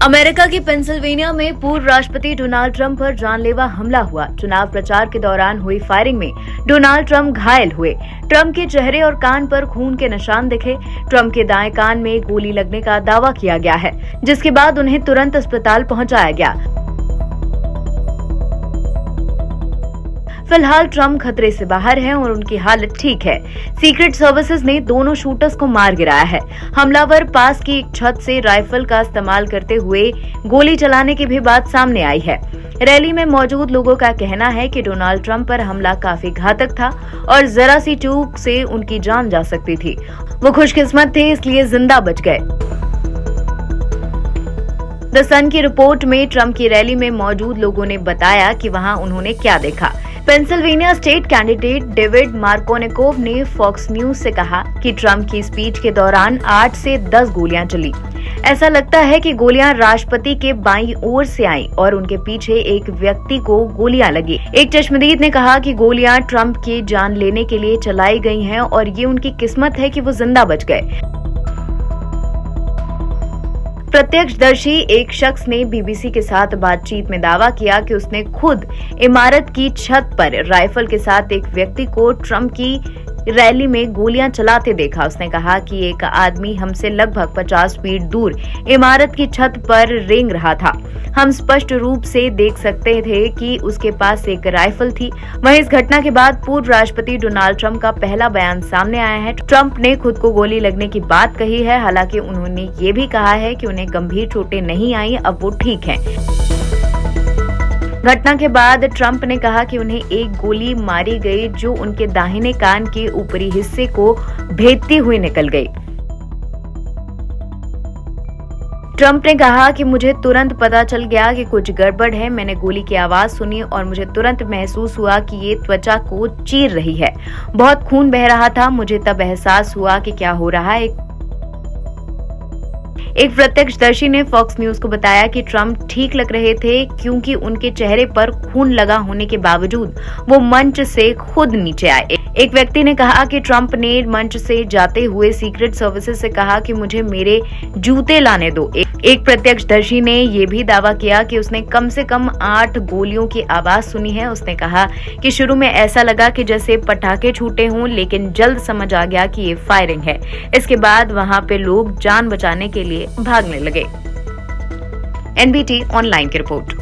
America के Pennsylvania में पूर्व राष्ट्रपति डोनाल्ड ट्रंप पर जानलेवा हमला हुआ। चुनाव प्रचार के दौरान हुई फायरिंग में डोनाल्ड ट्रंप घायल हुए। ट्रंप के चेहरे और कान पर खून के निशान दिखे। ट्रंप के दाएं कान में गोली लगने का दावा किया गया है, जिसके बाद उन्हें तुरंत अस्पताल पहुंचाया गया। फिलहाल ट्रंप खतरे से बाहर हैं और उनकी हालत ठीक है। सीक्रेट सर्विसेज ने दोनों शूटर्स को मार गिराया है। हमलावर पास की एक छत से राइफल का इस्तेमाल करते हुए गोली चलाने की भी बात सामने आई है। रैली में मौजूद लोगों का कहना है कि डोनाल्ड ट्रंप पर हमला काफी घातक था और जरा सी चूक से उनकी जान जा सकती थी। वो खुशकिस्मत थे, इसलिए जिंदा बच गए। द सन की रिपोर्ट में ट्रंप की रैली में मौजूद लोगों ने बताया कि वहां उन्होंने क्या देखा। Pennsylvania state candidate David Markovnikov ने फॉक्स न्यूज से कहा कि ट्रंप की स्पीच के दौरान 8 से 10 गोलियां चली। ऐसा लगता है कि गोलियां राष्ट्रपति के बाईं ओर से आईं और उनके पीछे एक व्यक्ति को गोलियां लगी। एक चश्मदीद ने कहा कि गोलियां ट्रंप की जान लेने के लिए चलाई गई हैं और ये उनकी किस्मत है कि वो जिंदा बच गए। प्रत्यक्षदर्शी एक शख्स ने बीबीसी के साथ बातचीत में दावा किया कि उसने खुद इमारत की छत पर राइफल के साथ एक व्यक्ति को ट्रंप की रैली में गोलियां चलाते देखा। उसने कहा कि एक आदमी हमसे लगभग 50 फीट दूर इमारत की छत पर रेंग रहा था। हम स्पष्ट रूप से देख सकते थे कि उसके पास एक राइफल थी। वहीं इस घटना के बाद पूर्व राष्ट्रपति डोनाल्ड ट्रंप का पहला बयान सामने आया है। ट्रंप ने खुद को गोली लगने की बात कही है। हालांकि उन्होंने ये भी कहा है कि उन्हें गंभीर चोटें नहीं आई, अब वो ठीक हैं। घटना के बाद ट्रंप ने कहा कि उन्हें एक गोली मारी गई जो उनके दाहिने कान के ऊपरी हिस्से को भेदती हुई निकल गई। ट्रंप ने कहा कि मुझे तुरंत पता चल गया कि कुछ गड़बड़ है। मैंने गोली की आवाज सुनी और मुझे तुरंत महसूस हुआ कि ये त्वचा को चीर रही है। बहुत खून बह रहा था। मुझे तब एहसास हुआ कि क्या हो रहा है। एक प्रत्यक्षदर्शी ने फॉक्स न्यूज को बताया कि ट्रंप ठीक लग रहे थे क्योंकि उनके चेहरे पर खून लगा होने के बावजूद वो मंच से खुद नीचे आए। एक व्यक्ति ने कहा कि ट्रंप ने मंच से जाते हुए सीक्रेट सर्विसेज से कहा कि मुझे मेरे जूते लाने दो। एक प्रत्यक्षदर्शी ने यह भी दावा किया कि उसने कम से कम 8 गोलियों की आवाज सुनी है। उसने कहा कि शुरू में ऐसा लगा कि जैसे पटाखे छूटे हों, लेकिन जल्द समझ आ गया कि ये फायरिंग है। इसके बाद वहां पे लोग जान बचाने के लिए भागने लगे। एनबीटी ऑनलाइन की रिपोर्ट।